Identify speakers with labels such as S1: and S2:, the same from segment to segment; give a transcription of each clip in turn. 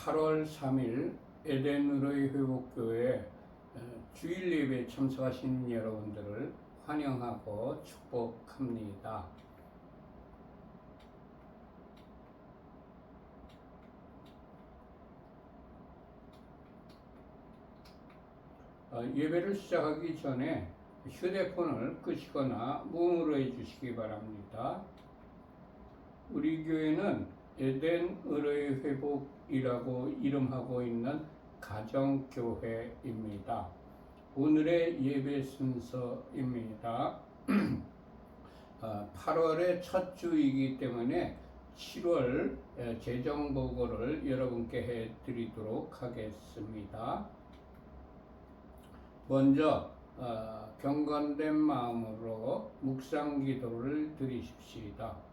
S1: 8월 3일 에덴으로의 회복교회 주일 예배에 참석하신 여러분들을 환영하고 축복합니다. 예배를 시작하기 전에 휴대폰을 끄시거나 무음으로 해주시기 바랍니다. 우리 교회는 에덴 의로의 회복이라고 이름하고 있는 가정교회입니다. 오늘의 예배 순서입니다. 8월의 첫 주이기 때문에 7월 재정보고를 여러분께 해드리도록 하겠습니다. 먼저 경건된 마음으로 묵상 기도를 드리십시다.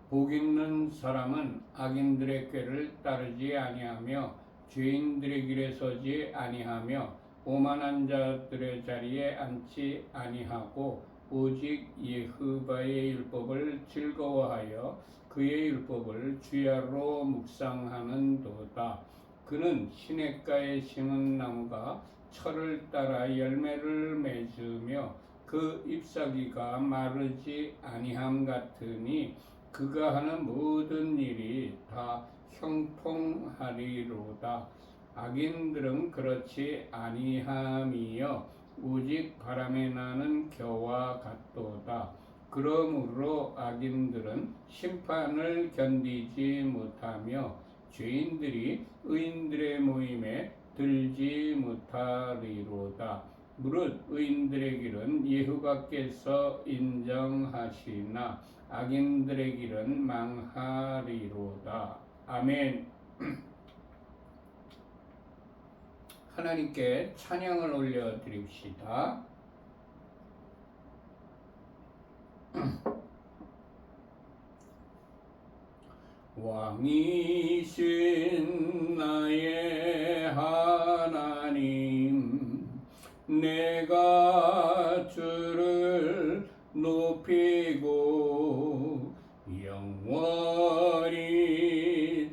S1: 복 있는 사람은 악인들의 꾀를 따르지 아니하며 죄인들의 길에 서지 아니하며 오만한 자들의 자리에 앉지 아니하고 오직 여호와의 율법을 즐거워하여 그의 율법을 주야로 묵상하는도다. 그는 시냇가에 심은 나무가 철을 따라 열매를 맺으며 그 잎사귀가 마르지 아니함 같으니 그가 하는 모든 일이 다 형통하리로다. 악인들은 그렇지 아니함이여 오직 바람에 나는 겨와 같도다. 그러므로 악인들은 심판을 견디지 못하며 죄인들이 의인들의 모임에 들지 못하리로다. 무릇 의인들의 길은 여호와께서 인정하시나 악인들의 길은 망하리로다. 아멘. 하나님께 찬양을 올려드립시다. 왕이신 나의 하나님, 내가 주를 높이고 영원히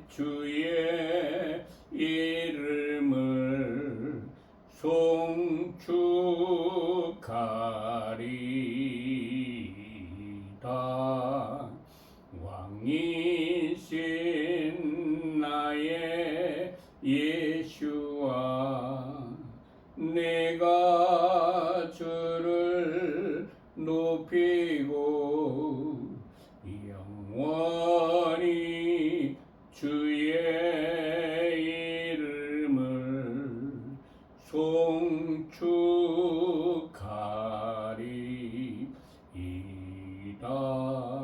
S1: 주의 이름을 송축하리이다. 왕이신 나의 예수와 내가 주를 높이고 영원히 주의 이름을 송축하리이다.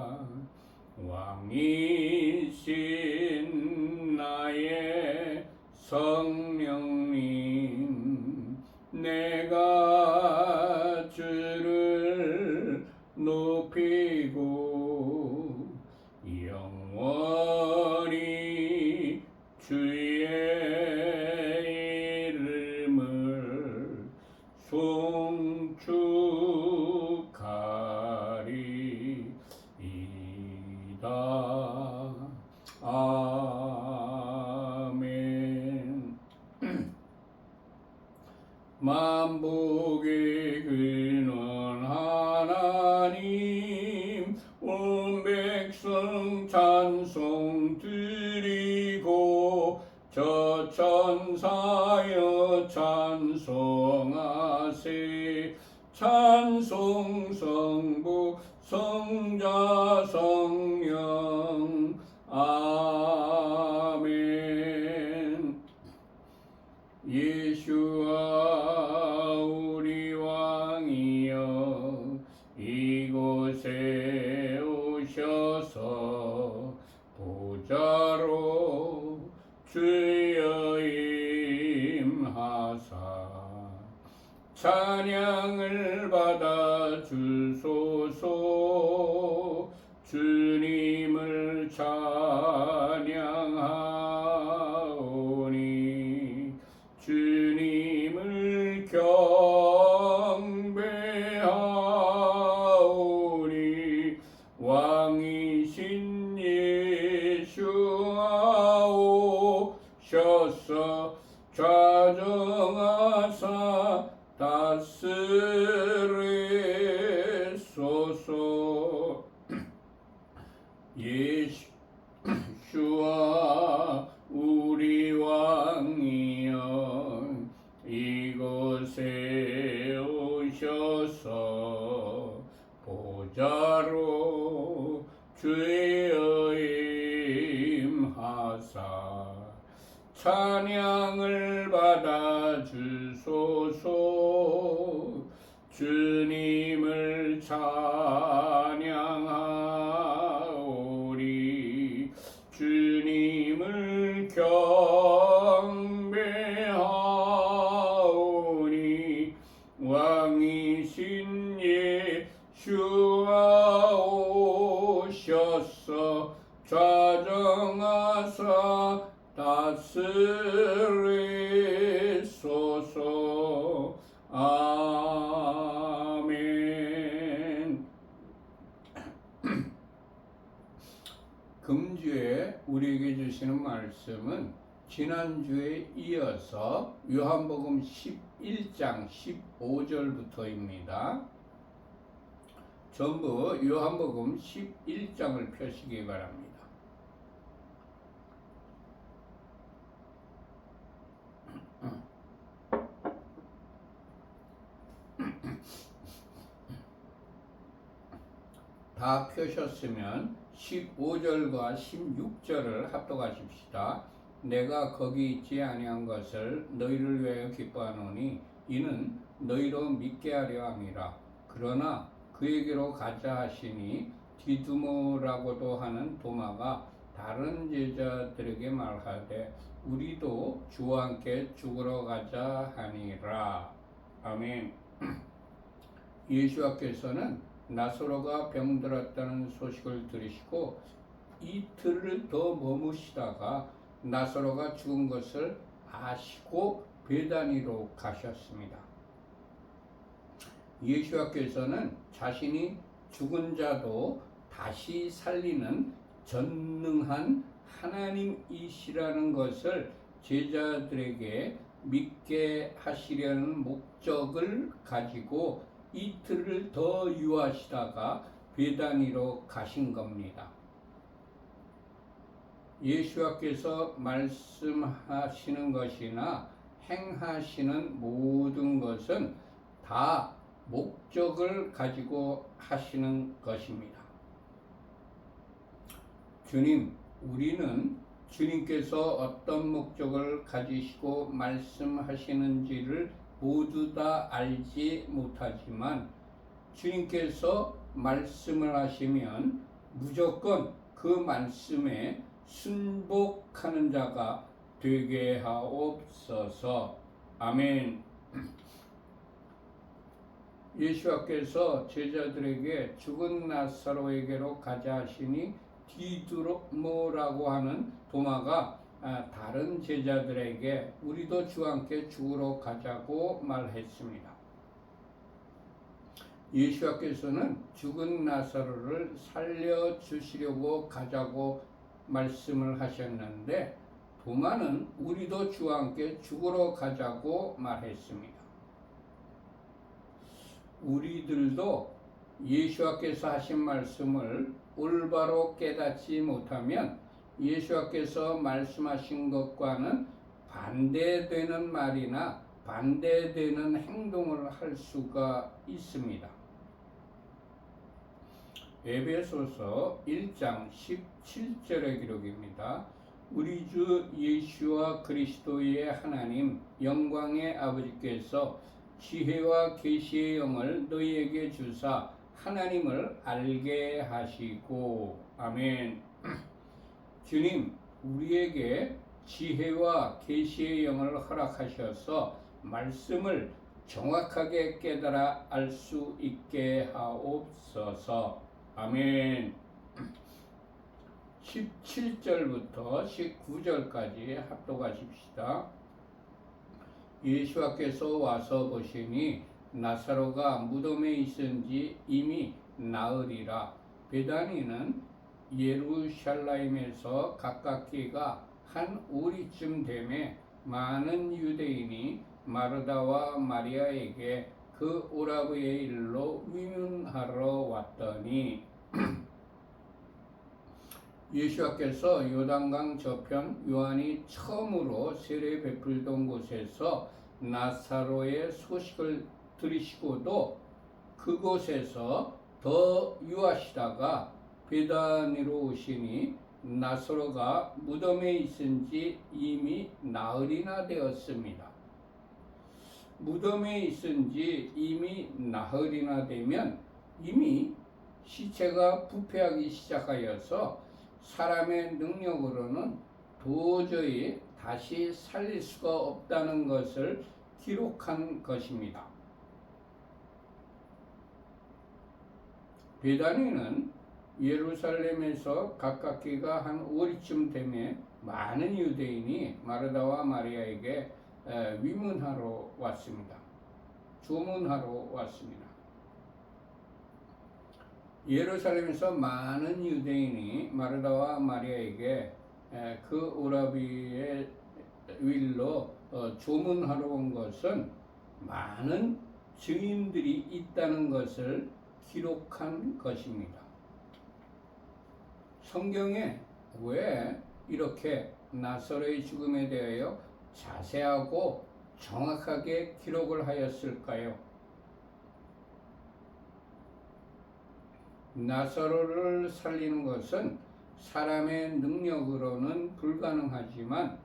S1: 왕이신 나의 성령님, 내가 주를 높이고 영원히 주의 이름을 송축하리이다. 아멘. 만복의 근원 하나님, 온 백성 찬송 드리고 저 천사여 찬송하세. 찬송 성부 성자 성령. 아멘. 예수와 우리 왕이여 이곳에 오셔서 보좌로 주여 임하사 찬양을 받아 주소서. 주님을 찬양하오니 주님을 경배하오니 왕이신 예수 주셔서 보좌로 주의 임하사 찬양을 받아 주소서. 주님을 찬양하오리. 주님을 경배하오니 왕이신 예수가 오셔서 좌정하사 다스리소서. 아멘. 금주에 우리에게 주시는 말씀은 지난주에 이어서 요한복음 11장 15절부터입니다. 전부 요한복음 11장을 펴시기 바랍니다. 다 펴셨으면 15절과 16절을 합독하십시다. 내가 거기 있지 아니한 것을 너희를 위하여 기뻐하노니 이는 너희로 믿게 하려 함이라. 그러나 그에게로 가자 하시니 디두모라고도 하는 도마가 다른 제자들에게 말하되 우리도 주와 함께 죽으러 가자 하니라. 아멘. 예수께서는 나사로가 병들었다는 소식을 들으시고 이틀을 더 머무시다가 나사로가 죽은 것을 아시고 베다니로 가셨습니다. 예수께서는 자신이 죽은 자도 다시 살리는 전능한 하나님이시라는 것을 제자들에게 믿게 하시려는 목적을 가지고 이틀을 더 유하시다가 베다니로 가신 겁니다. 예수께서 말씀하시는 것이나 행하시는 모든 것은 다 목적을 가지고 하시는 것입니다. 주님, 우리는 주님께서 어떤 목적을 가지시고 말씀하시는지를 모두 다 알지 못하지만 주님께서 말씀을 하시면 무조건 그 말씀에 순복하는 자가 되게 하옵소서. 아멘. 예수께서 제자들에게 죽은 나사로에게로 가자 하시니 디두모라고 하는 도마가 다른 제자들에게 우리도 주와 함께 죽으러 가자고 말했습니다. 예수께서는 죽은 나사로를 살려주시려고 가자고 말씀을 하셨는데 도마는 우리도 주와 함께 죽으러 가자고 말했습니다. 우리들도 예수께서 하신 말씀을 올바로 깨닫지 못하면 예수께서 말씀하신 것과는 반대되는 말이나 반대되는 행동을 할 수가 있습니다. 에베소서 1장 17절의 기록입니다. 우리 주 예수와 그리스도의 하나님 영광의 아버지께서 지혜와 계시의 영을 너희에게 주사 하나님을 알게 하시고. 아멘. 주님, 우리에게 지혜와 계시의 영을 허락하셔서 말씀을 정확하게 깨달아 알 수 있게 하옵소서. 아멘. 17절부터 19절까지 합독하십시다. 예수께서 와서 보시니 나사로가 무덤에 있은지 이미 나으리라. 베다니는 예루살렘에서 가깝기가 한 오리쯤 되매 많은 유대인이 마르다와 마리아에게 그 오라버의 일로 위문하러 왔더니 예수께서 요단강 저편 요한이 처음으로 세례 베풀던 곳에서 나사로의 소식을 들으시고도 그곳에서 더 유하시다가 베다니로 오시니 나사로가 무덤에 있은 지 이미 나흘이나 되었습니다. 무덤에 있은 지 이미 나흘이나 되면 이미 시체가 부패하기 시작하여서 사람의 능력으로는 도저히 다시 살릴 수가 없다는 것을 기록한 것입니다. 베다니는 예루살렘에서 가깝기가 한 5리쯤 되매 많은 유대인이 마르다와 마리아에게 위문하러 왔습니다. 조문하러 왔습니다. 예루살렘에서 많은 유대인이 마르다와 마리아에게 그 오라비의 일로 조문하러 온 것은 많은 증인들이 있다는 것을 기록한 것입니다. 성경에 왜 이렇게 나사로의 죽음에 대하여 자세하고 정확하게 기록을 하였을까요? 나사로를 살리는 것은 사람의 능력으로는 불가능하지만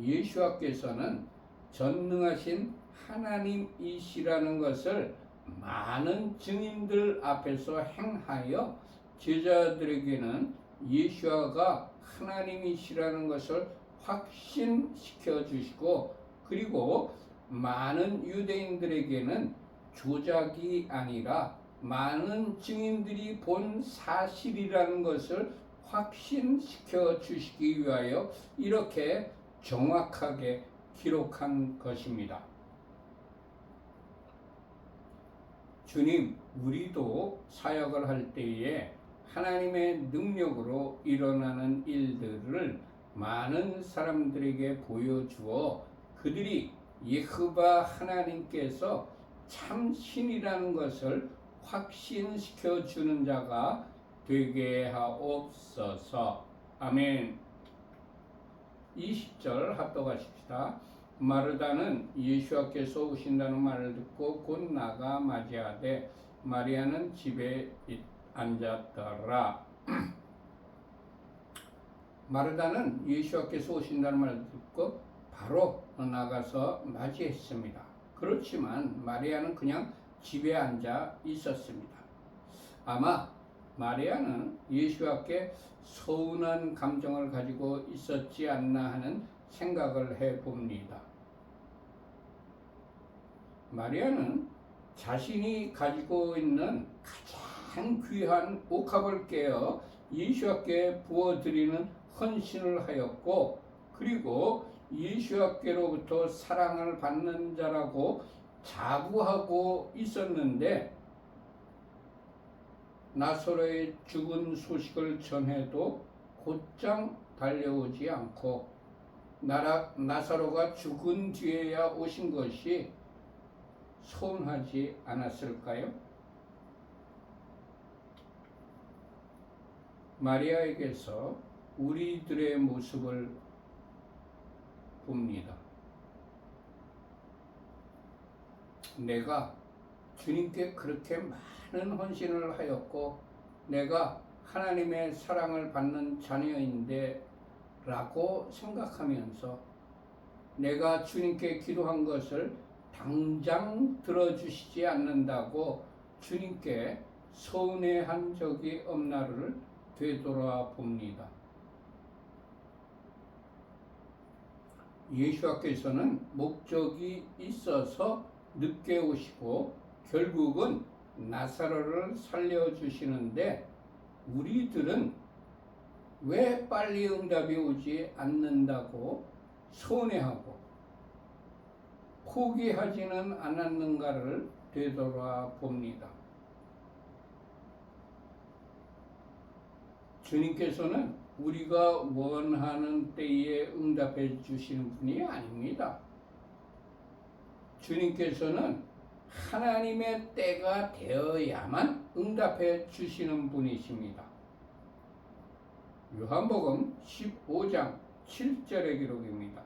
S1: 예수께서는 전능하신 하나님이시라는 것을 많은 증인들 앞에서 행하여 제자들에게는 예수가 하나님이시라는 것을 확신시켜 주시고, 그리고 많은 유대인들에게는 조작이 아니라 많은 증인들이 본 사실이라는 것을 확신시켜 주시기 위하여 이렇게 정확하게 기록한 것입니다. 주님, 우리도 사역을 할 때에 하나님의 능력으로 일어나는 일들을 많은 사람들에게 보여주어 그들이 예호바 하나님께서 참 신이라는 것을 확신시켜 주는 자가 되게 하옵소서. 아멘. 20절 합독하십시다. 마르다는 예수께서 오신다는 말을 듣고 곧 나가 맞이하되 마리아는 집에 앉았더라. 마르다는 예수께서 오신다는 말을 듣고 바로 나가서 맞이했습니다. 그렇지만 마리아는 그냥 집에 앉아 있었습니다. 아마 마리아는 예수께 서운한 감정을 가지고 있었지 않나 하는 생각을 해봅니다. 마리아는 자신이 가지고 있는 가장 귀한 옥합을 깨어 예수께 부어드리는 헌신을 하였고, 그리고 예수께로부터 사랑을 받는 자라고 자부하고 있었는데, 나사로의 죽은 소식을 전해도 곧장 달려오지 않고 나사로가 죽은 뒤에야 오신 것이 서운하지 않았을까요? 마리아에게서 우리들의 모습을 봅니다. 내가 주님께 그렇게 많은 헌신을 하였고 내가 하나님의 사랑을 받는 자녀인데 라고 생각하면서 내가 주님께 기도한 것을 당장 들어주시지 않는다고 주님께 서운해한 적이 없나를 되돌아 봅니다. 예수께서는 목적이 있어서 늦게 오시고 결국은 나사로를 살려주시는데 우리들은 왜 빨리 응답이 오지 않는다고 서운해하고 포기하지는 않았는가를 되돌아 봅니다. 주님께서는 우리가 원하는 때에 응답해 주시는 분이 아닙니다. 주님께서는 하나님의 때가 되어야만 응답해 주시는 분이십니다. 요한복음 15장 7절의 기록입니다.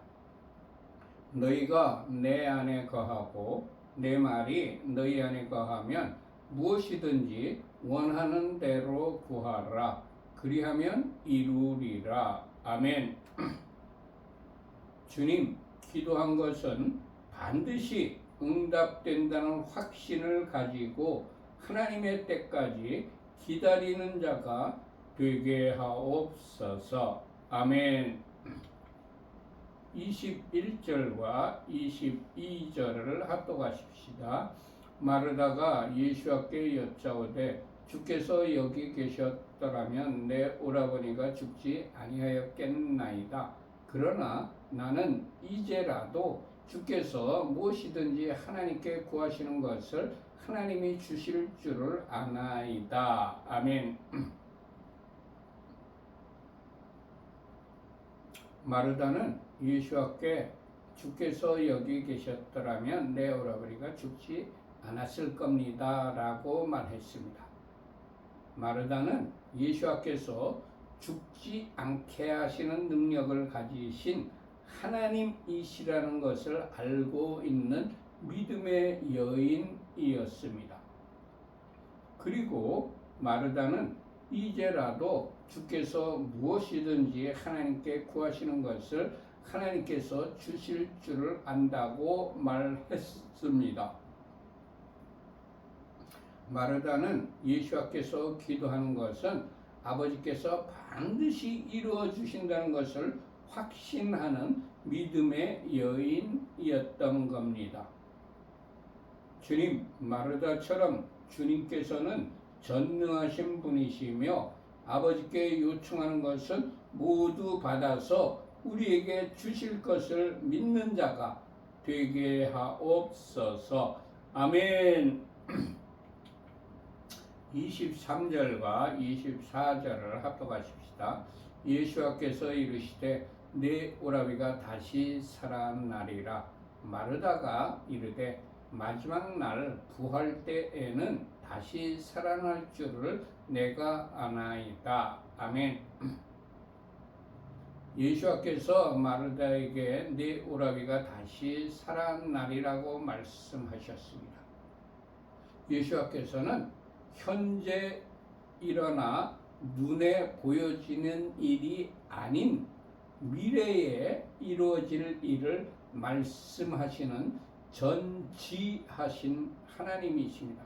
S1: 너희가 내 안에 거하고 내 말이 너희 안에 거하면 무엇이든지 원하는 대로 구하라. 그리하면 이루리라. 아멘. 주님, 기도한 것은 반드시 응답된다는 확신을 가지고 하나님의 때까지 기다리는 자가 되게 하옵소서. 아멘. 21절과 22절을 합독하십시다. 마르다가 예수께 여짜오되 주께서 여기 계셨더라면 내 오라버니가 죽지 아니하였겠나이다. 그러나 나는 이제라도 주께서 무엇이든지 하나님께 구하시는 것을 하나님이 주실 줄을 아나이다. 아멘. 마르다는 예수께 주께서 여기 계셨더라면 내 오라버니가 죽지 않았을 겁니다 라고 말했습니다. 마르다는 예수께서 죽지 않게 하시는 능력을 가지신 하나님이시라는 것을 알고 있는 믿음의 여인이었습니다. 그리고 마르다는 이제라도 주께서 무엇이든지 하나님께 구하시는 것을 하나님께서 주실 줄을 안다고 말했습니다. 마르다는 예수께서 기도하는 것은 아버지께서 반드시 이루어 주신다는 것을 확신하는 믿음의 여인이었던 겁니다. 주님, 마르다처럼 주님께서는 전능하신 분이시며 아버지께 요청하는 것은 모두 받아서 우리에게 주실 것을 믿는 자가 되게 하옵소서. 아멘. 23절과 24절을 합독하십시다. 예수께서 이르시되 내 오라비가 다시 살아나리라. 마르다가 이르되 마지막 날 부활 때에는 다시 살아날 줄을 내가 아나이다. 아멘. 예수께서 마르다에게 내 오라비가 다시 살아나리라고 말씀하셨습니다. 예수께서는 현재 일어나 눈에 보여지는 일이 아닌 미래에 이루어질 일을 말씀하시는 전지하신 하나님이십니다.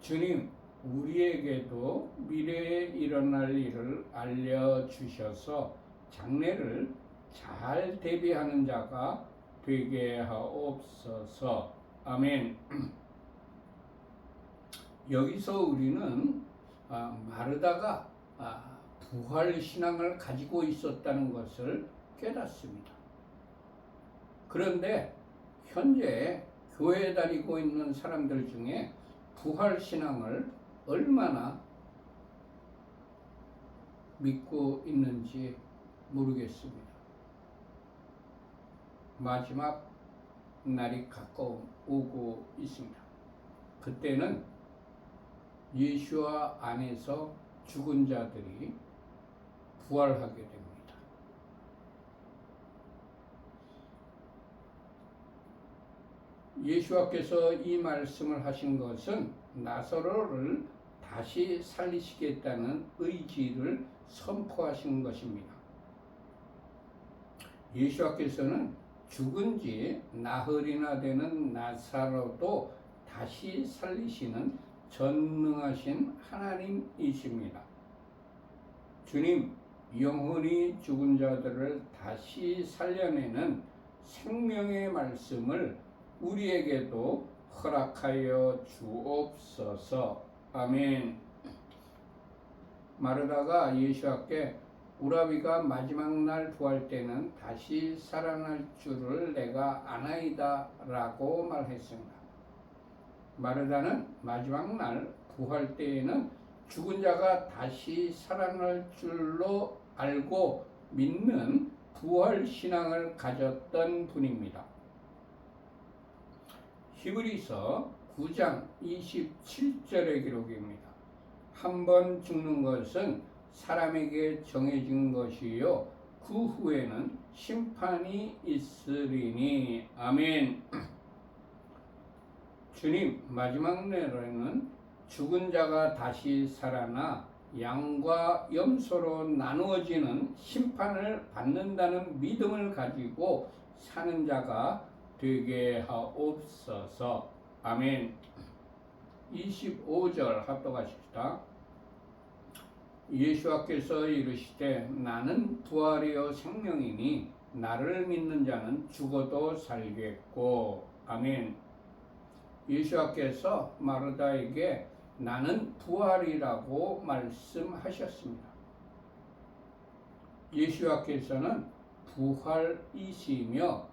S1: 주님, 우리에게도 미래에 일어날 일을 알려주셔서 장래를 잘 대비하는 자가 되게 하옵소서. 아멘. 여기서 우리는 마르다가 부활 신앙을 가지고 있었다는 것을 깨닫습니다. 그런데 현재 교회에 다니고 있는 사람들 중에 부활 신앙을 얼마나 믿고 있는지 모르겠습니다. 마지막 날이 가까우고 있습니다. 그때는 예수와 안에서 죽은 자들이 부활하게 됩니다. 예수께서 이 말씀을 하신 것은 나사로를 다시 살리시겠다는 의지를 선포하신 것입니다. 예수께서는 죽은 지 나흘이나 되는 나사로도 다시 살리시는 전능하신 하나님이십니다. 주님, 영혼이 죽은 자들을 다시 살려내는 생명의 말씀을 우리에게도 허락하여 주옵소서. 아멘. 마르다가 예수께 오라비가 마지막 날 부활 때는 다시 살아날 줄을 내가 아나이다 라고 말했습니다. 마르다는 마지막 날 부활 때에는 죽은 자가 다시 살아날 줄로 알고 믿는 부활 신앙을 가졌던 분입니다. 히브리서 9장 27절의 기록입니다. 한 번 죽는 것은 사람에게 정해진 것이요 그 후에는 심판이 있으리니. 아멘. 주님 마지막 날에는 죽은 자가 다시 살아나 양과 염소로 나누어지는 심판을 받는다는 믿음을 가지고 사는 자가 되게 하옵소서. 아멘. 25절 합독하십시다. 예수께서 이르시되 나는 부활이요 생명이니 나를 믿는 자는 죽어도 살겠고. 아멘. 예수께서 마르다에게 나는 부활이라고 말씀하셨습니다. 예수께서는 부활이시며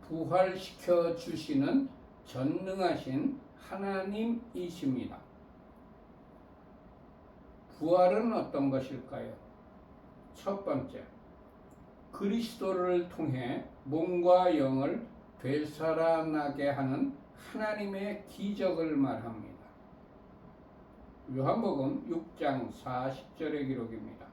S1: 부활시켜 주시는 전능하신 하나님이십니다. 부활은 어떤 것일까요? 첫 번째, 그리스도를 통해 몸과 영을 되살아나게 하는 하나님의 기적을 말합니다. 요한복음 6장 40절의 기록입니다.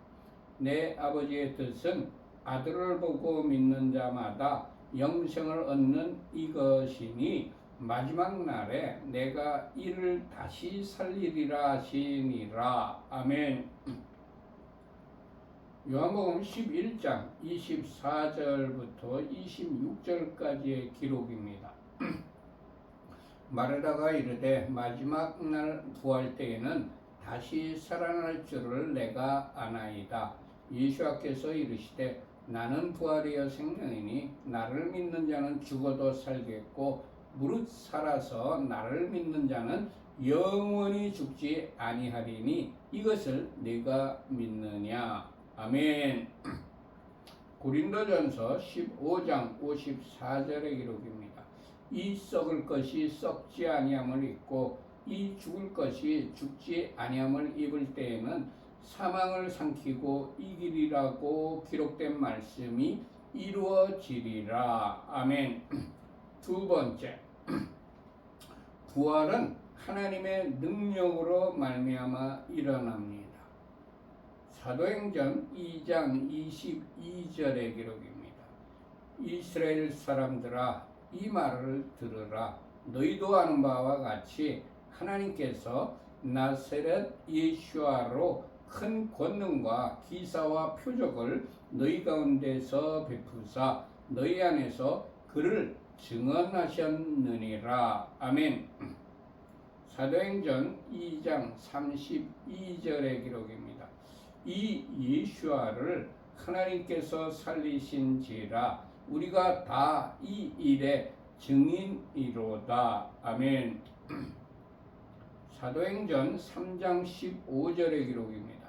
S1: 내 아버지의 뜻은 아들을 보고 믿는 자마다 영생을 얻는 이것이니 마지막 날에 내가 이를 다시 살리리라 하시니라. 아멘. 요한복음 11장 24절부터 26절까지의 기록입니다. 마르다가 이르되 마지막 날 부활 때에는 다시 살아날 줄을 내가 아나이다. 예수께서 이르시되 나는 부활이요 생명이니 나를 믿는 자는 죽어도 살겠고 무릇 살아서 나를 믿는 자는 영원히 죽지 아니하리니 이것을 네가 믿느냐. 아멘. 고린도전서 15장 54절의 기록입니다. 이 썩을 것이 썩지 아니함을 입고 이 죽을 것이 죽지 아니함을 입을 때에는 사망을 삼키고 이기리라고 기록된 말씀이 이루어지리라. 아멘. 두 번째, 부활은 하나님의 능력으로 말미암아 일어납니다. 사도행전 2장 22절의 기록입니다. 이스라엘 사람들아 이 말을 들으라. 너희도 아는 바와 같이 하나님께서 나사렛 예수아로 큰 권능과 기사와 표적을 너희 가운데서 베푸사 너희 안에서 그를 증언하셨느니라. 아멘. 사도행전 2장 32절의 기록입니다. 이 예수아를 하나님께서 살리신지라 우리가 다 이 일의 증인이로다. 아멘. 사도행전 3장 15절의 기록입니다.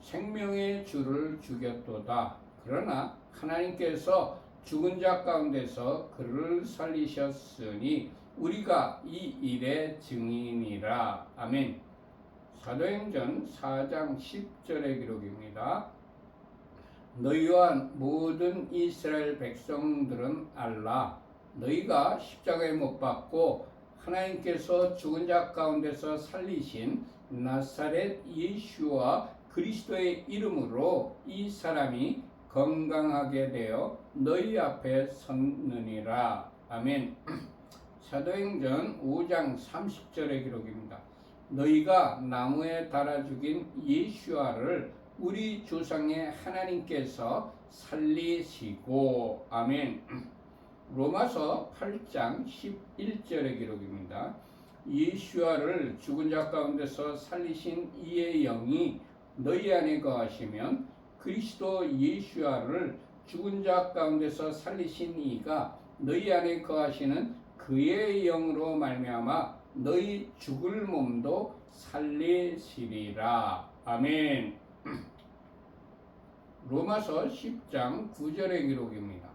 S1: 생명의 주를 죽였도다. 그러나 하나님께서 죽은 자 가운데서 그를 살리셨으니 우리가 이 일의 증인이라. 아멘. 사도행전 4장 10절의 기록입니다. 너희와 모든 이스라엘 백성들은 알라. 너희가 십자가에 못 박고 하나님께서 죽은 자 가운데서 살리신 나사렛 예수와 그리스도의 이름으로 이 사람이 건강하게 되어 너희 앞에 섰느니라. 아멘. 사도행전 5장 30절의 기록입니다. 너희가 나무에 달아 죽인 예수아를 우리 조상의 하나님께서 살리시고. 아멘. 로마서 8장 11절의 기록입니다. 예수아를 죽은 자 가운데서 살리신 이의 영이 너희 안에 거하시면 그리스도 예수아를 죽은 자 가운데서 살리신 이가 너희 안에 거하시는 그의 영으로 말미암아 너희 죽을 몸도 살리시리라. 아멘. 로마서 10장 9절의 기록입니다.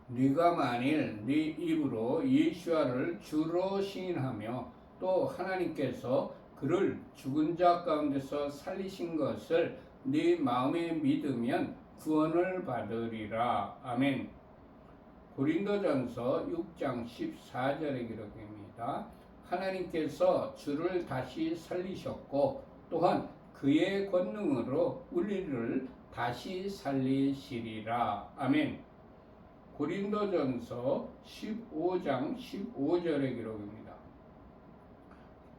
S1: 네가 만일 네 입으로 예수아를 주로 시인하며 또 하나님께서 그를 죽은 자 가운데서 살리신 것을 네 마음에 믿으면 구원을 받으리라. 아멘. 고린도전서 6장 14절의 기록입니다. 하나님께서 주를 다시 살리셨고 또한 그의 권능으로 우리를 다시 살리시리라. 아멘. 고린도전서 15장 15절의 기록입니다.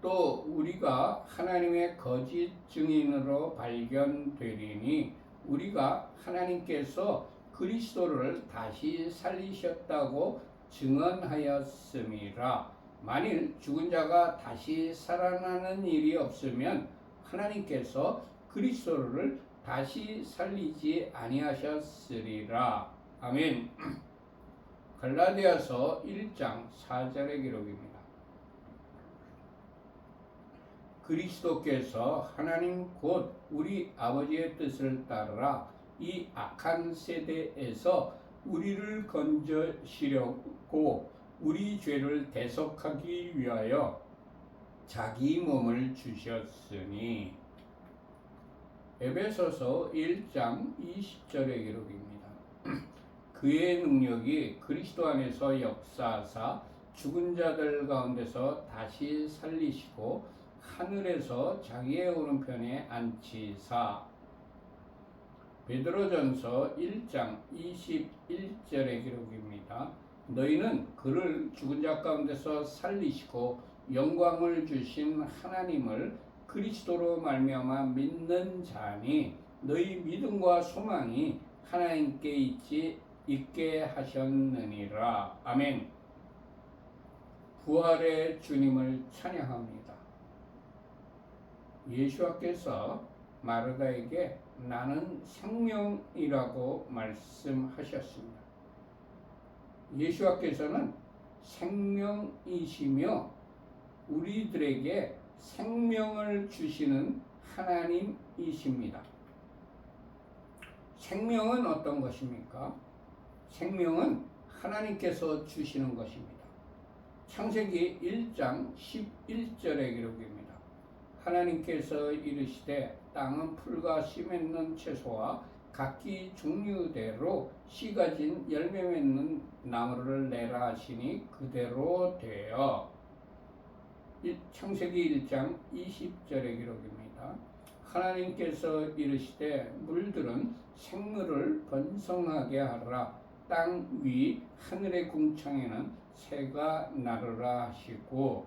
S1: 또 우리가 하나님의 거짓 증인으로 발견되리니 우리가 하나님께서 그리스도를 다시 살리셨다고 증언하였음이라. 만일 죽은 자가 다시 살아나는 일이 없으면 하나님께서 그리스도를 다시 살리지 아니하셨으리라. 아멘. 갈라디아서 1장 4절의 기록입니다. 그리스도께서 하나님 곧 우리 아버지의 뜻을 따라 이 악한 세대에서 우리를 건져시려고 우리 죄를 대속하기 위하여 자기 몸을 주셨으니. 에베소서 1장 20절의 기록입니다. 그의 능력이 그리스도 안에서 역사하사 죽은 자들 가운데서 다시 살리시고 하늘에서 자기의 오른편에 앉히사. 베드로전서 1장 21절의 기록입니다. 너희는 그를 죽은 자 가운데서 살리시고 영광을 주신 하나님을 그리스도로 말미암아 믿는 자니 너희 믿음과 소망이 하나님께 있게 하셨느니라. 아멘. 부활의 주님을 찬양합니다. 예수께서 마르다에게 나는 생명이라고 말씀하셨습니다. 예수께서는 생명이시며 우리들에게 생명을 주시는 하나님이십니다. 생명은 어떤 것입니까? 생명은 하나님께서 주시는 것입니다. 창세기 1장 11절의 기록입니다. 하나님께서 이르시되 땅은 풀과 씨 맺는 채소와 각기 종류대로 씨 가진 열매 맺는 나무를 내라 하시니 그대로 되어. 창세기 1장 20절의 기록입니다. 하나님께서 이르시되 물들은 생물을 번성하게 하라. 땅 위 하늘의 궁창에는 새가 나르라 하시고.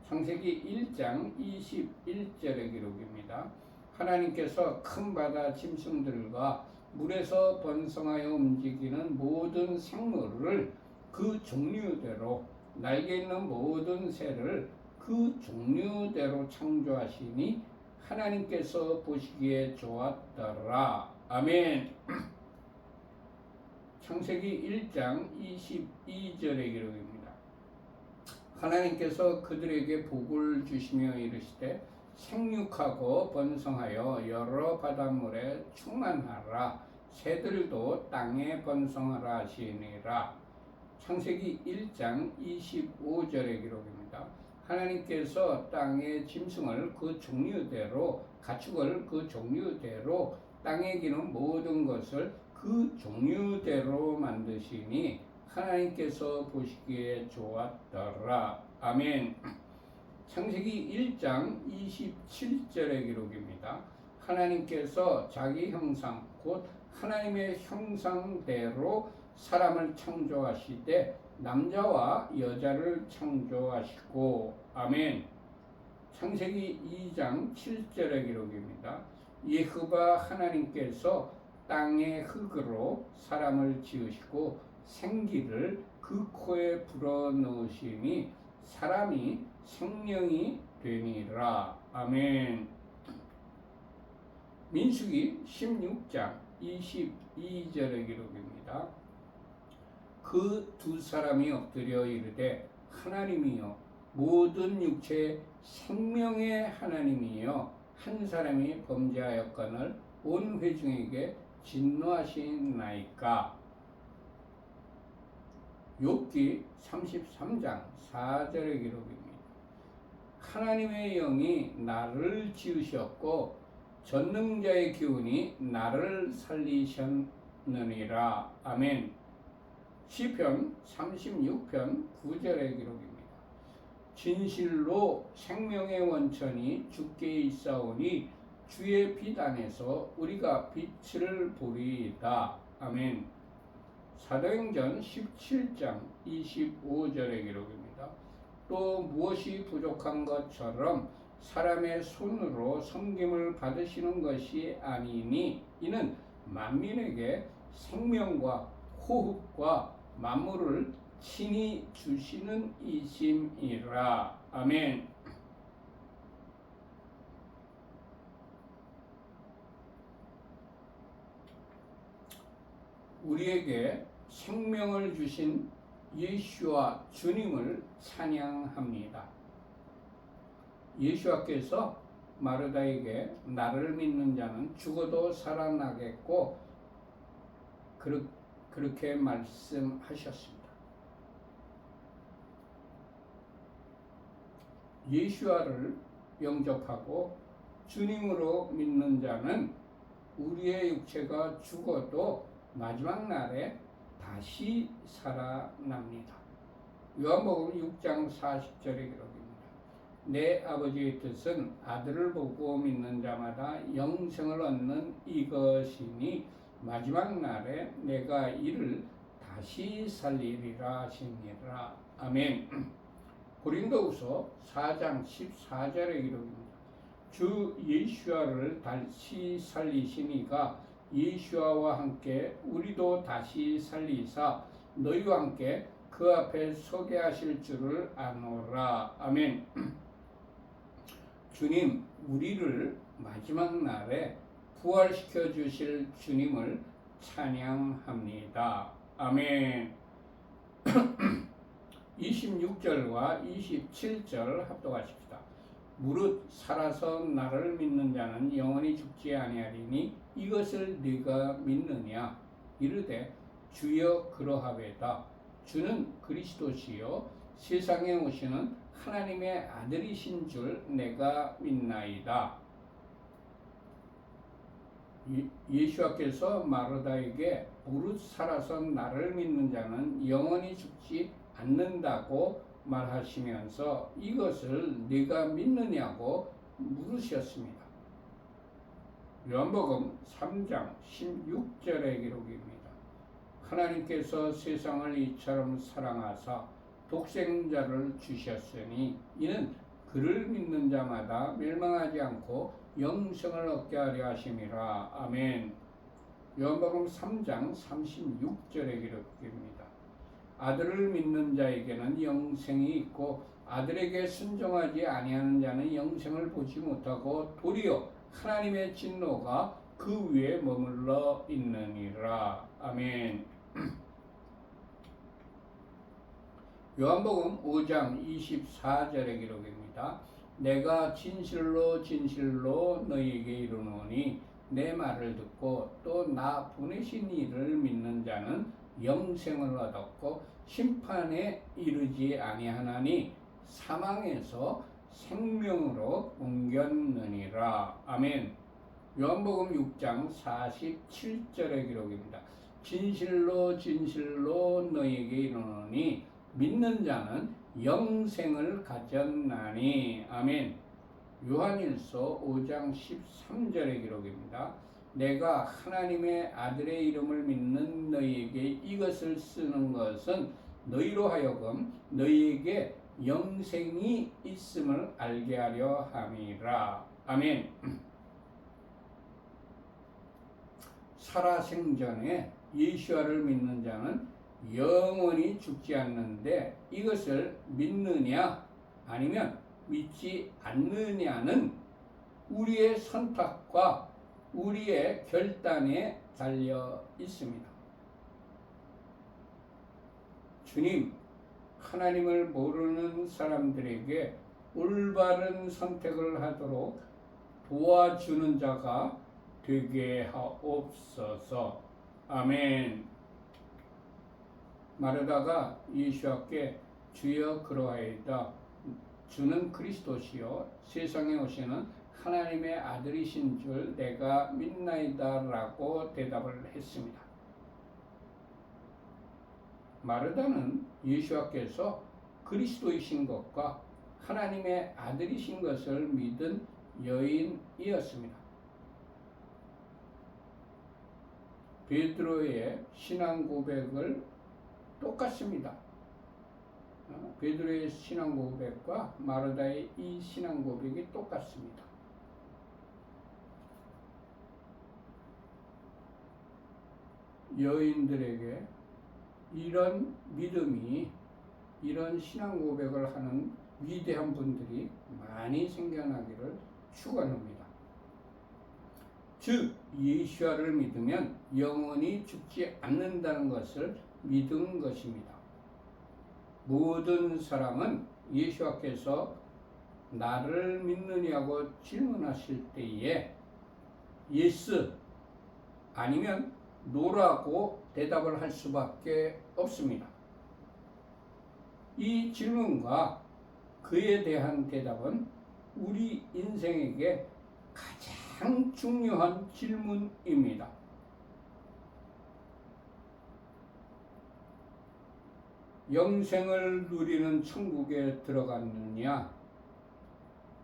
S1: 창세기 1장 21절의 기록입니다. 하나님께서 큰 바다 짐승들과 물에서 번성하여 움직이는 모든 생물을 그 종류대로 날개 있는 모든 새를 그 종류대로 창조하시니 하나님께서 보시기에 좋았더라. 아멘. 창세기 1장 22절의 기록입니다. 하나님께서 그들에게 복을 주시며 이르시되 생육하고 번성하여 여러 바닷물에 충만하라. 새들도 땅에 번성하라 하시니라. 창세기 1장 25절의 기록입니다. 하나님께서 땅의 짐승을 그 종류대로 가축을 그 종류대로 땅에 기는 모든 것을 그 종류대로 만드시니 하나님께서 보시기에 좋았더라. 아멘. 창세기 1장 27절의 기록입니다. 하나님께서 자기 형상 곧 하나님의 형상대로 사람을 창조하시되 남자와 여자를 창조하시고. 아멘. 창세기 2장 7절의 기록입니다. 예호와 하나님께서 땅의 흙으로 사람을 지으시고 생기를 그 코에 불어넣으시니 사람이 생명이 되니라. 아멘. 민수기 16장 22절의 기록입니다. 그 두 사람이 엎드려 이르되 하나님이여 모든 육체 생명의 하나님이여 한 사람이 범죄하였거늘 온 회중에게 진노하시나이까. 욥기 33장 4절의 기록입니다. 하나님의 영이 나를 지으셨고 전능자의 기운이 나를 살리셨느니라. 아멘. 시편 36편 9절의 기록입니다. 진실로 생명의 원천이 주께 있사오니 주의 빛 안에서 우리가 빛을 보리이다. 아멘. 사도행전 17장 25절의 기록입니다. 또 무엇이 부족한 것처럼 사람의 손으로 섬김을 받으시는 것이 아니니 이는 만민에게 생명과 호흡과 만물을 친히 주시는 이심이라. 아멘. 우리에게 생명을 주신 예수와 주님을 찬양합니다. 예수와께서 마르다에게 나를 믿는 자는 죽어도 살아나겠고 그렇게 말씀하셨습니다. 예수와를 영접하고 주님으로 믿는 자는 우리의 육체가 죽어도 마지막 날에 다시 살아납니다. 요한복음 6장 40절의 기록입니다. 내 아버지의 뜻은 아들을 보고 믿는 자마다 영생을 얻는 이것이니 마지막 날에 내가 이를 다시 살리리라 하시니라. 아멘. 고린도후서 4장 14절의 기록입니다. 주 예수와를 다시 살리시니가 예수와 함께 우리도 다시 살리사 너희와 함께 그 앞에 서게 하실 줄을 아노라. 아멘. 주님, 우리를 마지막 날에 부활시켜 주실 주님을 찬양합니다. 아멘. 26절과 27절 합독하십시다. 무릇 살아서 나를 믿는 자는 영원히 죽지 아니하리니 이것을 네가 믿느냐? 이르되 주여 그러하외다. 주는 그리스도시요 세상에 오시는 하나님의 아들이신 줄 내가 믿나이다. 예수께서 마르다에게 무릇 살아서 나를 믿는 자는 영원히 죽지 않는다고 말하시면서 이것을 네가 믿느냐고 물으셨습니다. 요한복음 3장 16절의 기록입니다. 하나님께서 세상을 이처럼 사랑하사 독생자를 주셨으니 이는 그를 믿는 자마다 멸망하지 않고 영생을 얻게 하려 하심이라. 아멘. 요한복음 3장 36절의 기록입니다. 아들을 믿는 자에게는 영생이 있고 아들에게 순종하지 아니하는 자는 영생을 보지 못하고 도리어 하나님의 진노가 그 위에 머물러 있느니라. 아멘. 요한복음 5장 24절의 기록입니다. 내가 진실로 진실로 너희에게 이르노니 내 말을 듣고 또 나 보내신 이를 믿는 자는 영생을 얻었고 심판에 이르지 아니하나니 사망에서 생명으로 옮겼느니라. 아멘. 요한복음 6장 47절의 기록입니다. 진실로 진실로 너희에게 이르노니 믿는 자는 영생을 가졌나니. 아멘. 요한일서 5장 13절의 기록입니다. 내가 하나님의 아들의 이름을 믿는 너희에게 이것을 쓰는 것은 너희로 하여금 너희에게 영생이 있음을 알게 하려 함이라. 아멘. 살아생전에 예수와를 믿는 자는 영원히 죽지 않는데 이것을 믿느냐 아니면 믿지 않느냐는 우리의 선택과 우리의 결단에 달려 있습니다. 주님, 하나님을 모르는 사람들에게 올바른 선택을 하도록 도와주는 자가 되게 하옵소서. 아멘. 마르다가 예수께 주여 그러하이다. 주는 그리스도시요 세상에 오시는 하나님의 아들이신 줄 내가 믿나이다 라고 대답을 했습니다. 마르다는 예수께서 그리스도이신 것과 하나님의 아들이신 것을 믿은 여인이었습니다. 베드로의 신앙 고백을 똑같습니다. 베드로의 신앙 고백과 마르다의 이 신앙 고백이 똑같습니다. 여인들에게 이런 믿음이, 이런 신앙 고백을 하는 위대한 분들이 많이 생겨나기를 축원합니다. 즉 예수와를 믿으면 영원히 죽지 않는다는 것을 믿은 것입니다. 모든 사람은 예수와께서 나를 믿느냐고 질문하실 때에 예스 아니면 노라고 대답을 할 수밖에 없습니다. 이 질문과 그에 대한 대답은 우리 인생에게 가장 중요한 질문입니다. 영생을 누리는 천국에 들어갔느냐,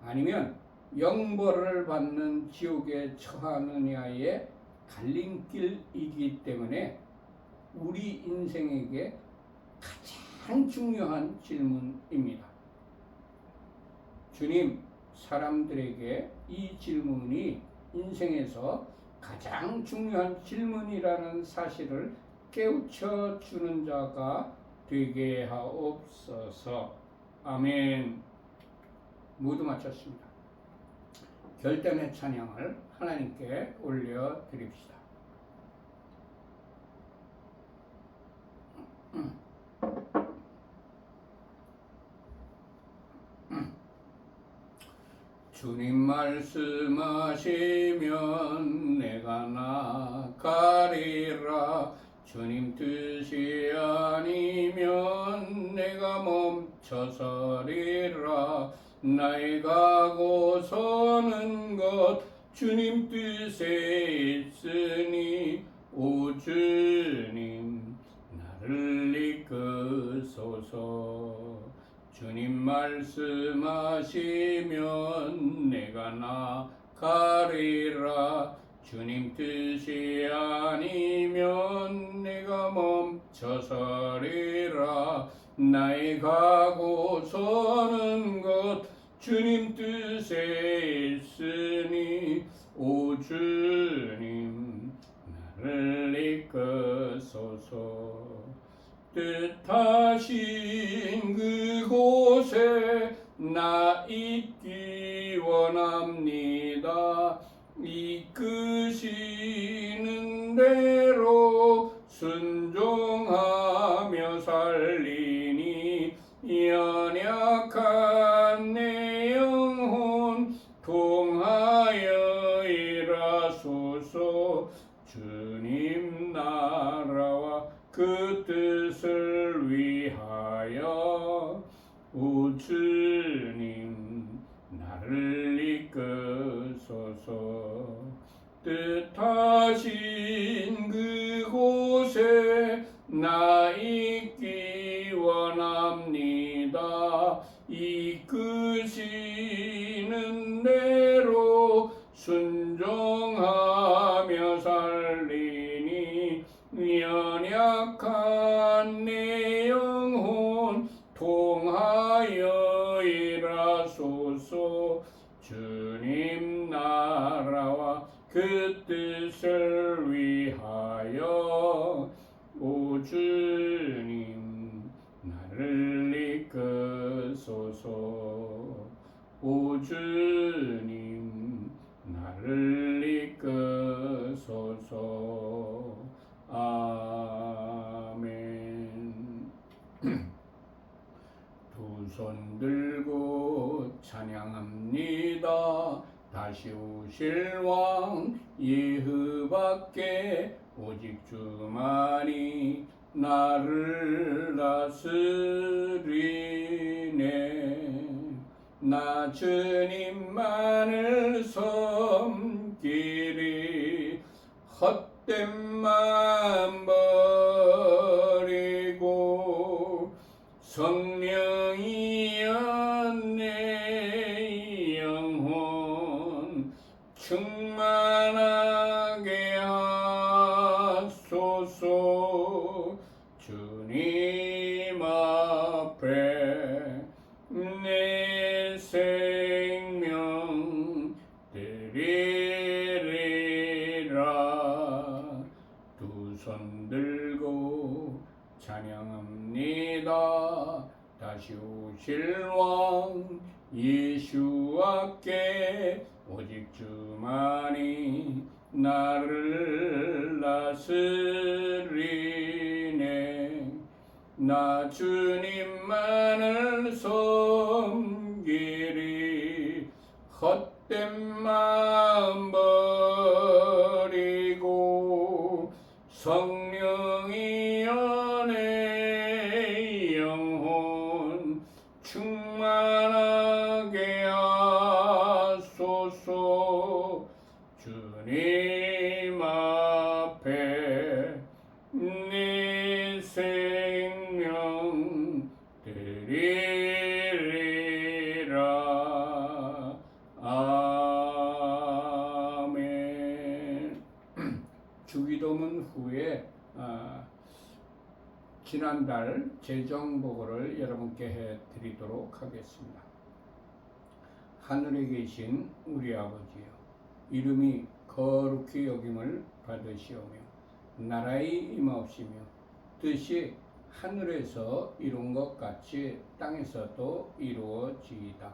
S1: 아니면 영벌을 받는 지옥에 처하느냐의 갈림길이기 때문에 우리 인생에게 가장 중요한 질문입니다. 주님, 사람들에게 이 질문이 인생에서 가장 중요한 질문이라는 사실을 깨우쳐 주는 자가 되게 하옵소서. 아멘. 모두 마쳤습니다. 결단의 찬양을 하나님께 올려드립시다. 주님 말씀하시면 내가 나가리라. 주님 뜻이 아니면 내가 멈춰서리라. 나의 가고 서는 것 주님 뜻에 있으니 오 주님 나를 이끄소서. 주님 말씀하시면 내가 나가리라. 주님 뜻이 아니면 내가 멈춰서리라. 나의 가고 서는 것 주님 뜻에 있으니 오 주님 나를 이끄소서. 뜻하신 그곳에 나 있기 원합니다. 이끄시는 대로 순종하며 살리니 연약한 내 영혼 통하여 일하소서. 주님 나라와 그 뜻을 위하여 오 주님 나를 이끄소서. 뜻하신 그곳에 나 있기 원합니다. 이끄시는 대로 순종하며 살리니 연약한 내 영혼 통하여 일하소서. 주님 나라와 그 뜻을 위하여 오 주님 나를 이끄소서. 오 주님 나를 이끄소서. 아멘. 두 손 들고 찬양합니다. 다시 오실 왕 예후밖에 오직 주만이 나를 다스리네. 나 주님만을 섬기리. 헛된 마음 버리고 성령이여 내 영혼 충만하게 주님 앞에 내 생명 드리리라. 두 손 들고 찬양합니다. 다시 오실 왕 예수와께 오직 주만이 나를 다스리네. 나 주님만을 섬기리. 헛된 마음 버리고 성령이 내 영혼 충만하게 하소서. 주님 앞에 내 생명 드리리라. 아멘. 주기도문 후에 지난달 재정보고를 여러분께 해드리도록 하겠습니다. 하늘에 계신 우리 아버지여, 이름이 거룩히 여김을 받으시오며 나라의 임하옵시며 뜻이 하늘에서 이룬 것 같이 땅에서도 이루어지이다.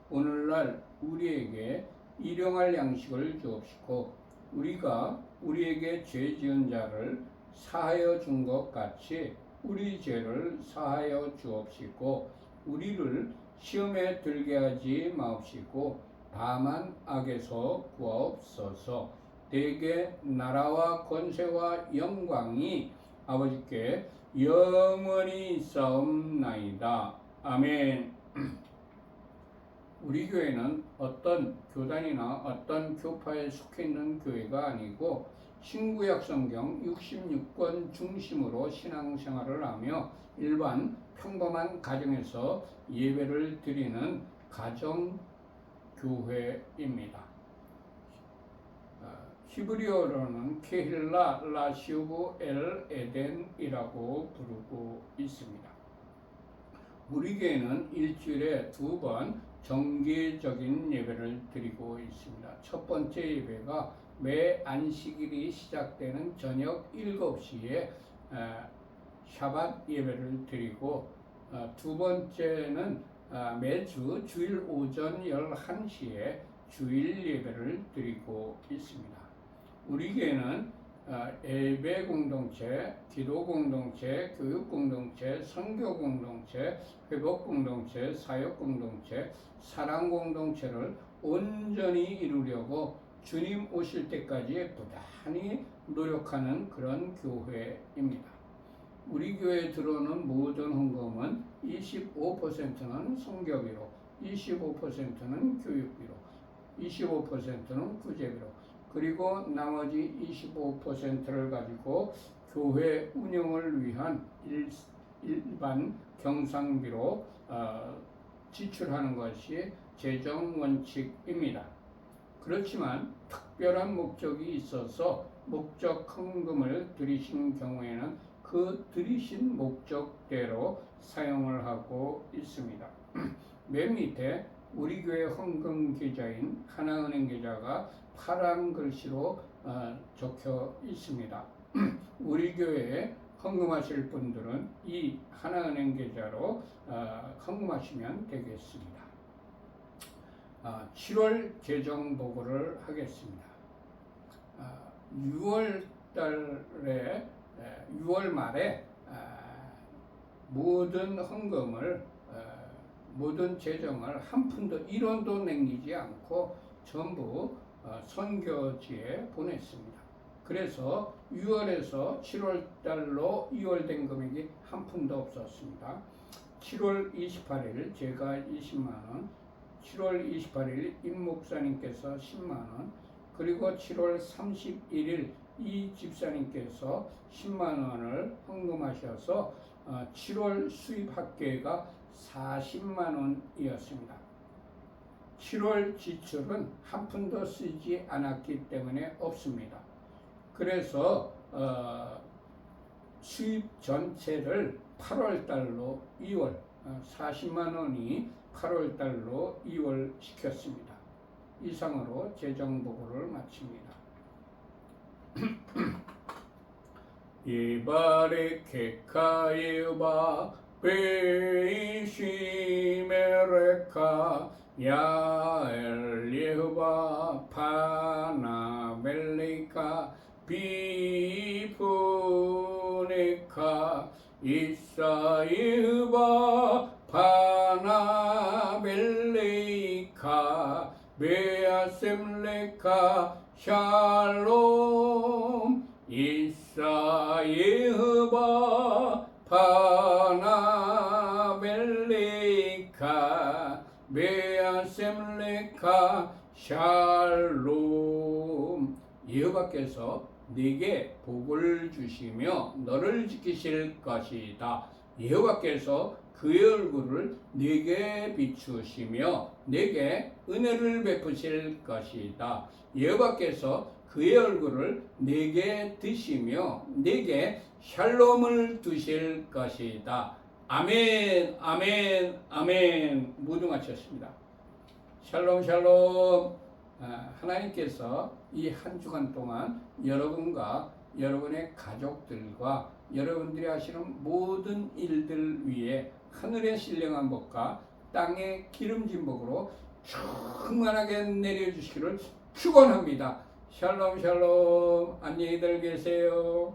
S1: 오늘날 우리에게 일용할 양식을 주옵시고 우리가 우리에게 죄 지은 자를 사하여 준 것 같이 우리 죄를 사하여 주옵시고 우리를 시험에 들게 하지 마옵시고 다만 악에서 구하옵소서. 대개 나라와 권세와 영광이 아버지께 영원히 있사옵나이다. 아멘. 우리 교회는 어떤 교단이나 어떤 교파에 속해 있는 교회가 아니고 신구약 성경 66권 중심으로 신앙생활을 하며 일반 평범한 가정에서 예배를 드리는 가정교회입니다. 히브리어로는 케힐라 라시우브 엘 에덴이라고 부르고 있습니다. 우리 교회는 일주일에 2번 정기적인 예배를 드리고 있습니다. 첫 번째 예배가 매 안식일이 시작되는 저녁 7시에 샤밧 예배를 드리고 두 번째는 매주 주일 오전 11시에 주일 예배를 드리고 있습니다. 우리 교회는 예배 공동체, 기도 공동체, 교육 공동체, 선교 공동체, 회복 공동체, 사역 공동체, 사랑 공동체를 온전히 이루려고 주님 오실 때까지 부단히 노력하는 그런 교회입니다. 우리 교회에 들어오는 모든 헌금은 25%는 선교비로, 25%는 교육비로, 25%는 구제비로, 그리고 나머지 25%를 가지고 교회 운영을 위한 일반 경상비로 지출하는 것이 재정 원칙입니다. 그렇지만 특별한 목적이 있어서 목적 헌금을 드리신 경우에는 그 드리신 목적대로 사용을 하고 있습니다. 맨 밑에 우리 교회 헌금 계좌인 하나은행 계좌가 파란 글씨로 적혀 있습니다. 우리 교회에 헌금하실 분들은 이 하나은행 계좌로 헌금하시면 되겠습니다. 7월 재정 보고를 하겠습니다. 6월 말에 모든 헌금을 모든 재정을 한 푼도 1원도 남기지 않고 전부 선교지에 보냈습니다. 그래서 6월에서 7월 달로 2월 된 금액이 한 푼도 없었습니다. 7월 28일 제가 20만원, 7월 28일 임 목사님께서 10만원, 그리고 7월 31일 이 집사님께서 10만원을 헌금하셔서 7월 수입 합계가 40만원이었습니다. 7월 지출은 한 푼도 쓰지 않았기 때문에 없습니다. 그래서 수입 전체를 8월 달로 2월 40만 원이 8월 달로 2월 시켰습니다. 이상으로 재정 보고를 마칩니다. 이바리 케카이바 베이시메레카 야엘리바 파나벨리카 비푸니카 이사이바 파나벨리카 베아셈레카 샬롬 이사이바 파나벨리카 베아셈레카 샬롬. 여호와께서 네게 복을 주시며 너를 지키실 것이다. 여호와께서 그의 얼굴을 네게 비추시며 네게 은혜를 베푸실 것이다. 여호와께서 그의 얼굴을 네게 드시며 네게 샬롬을 두실 것이다. 아멘, 아멘, 아멘. 모두 마쳤습니다. 샬롬, 샬롬. 하나님께서 이 한 주간 동안 여러분과 여러분의 가족들과 여러분들이 하시는 모든 일들 위에 하늘의 신령한 복과 땅의 기름진 복으로 충만하게 내려주시기를 축원합니다. 샬롬 샬롬. 안녕히들 계세요.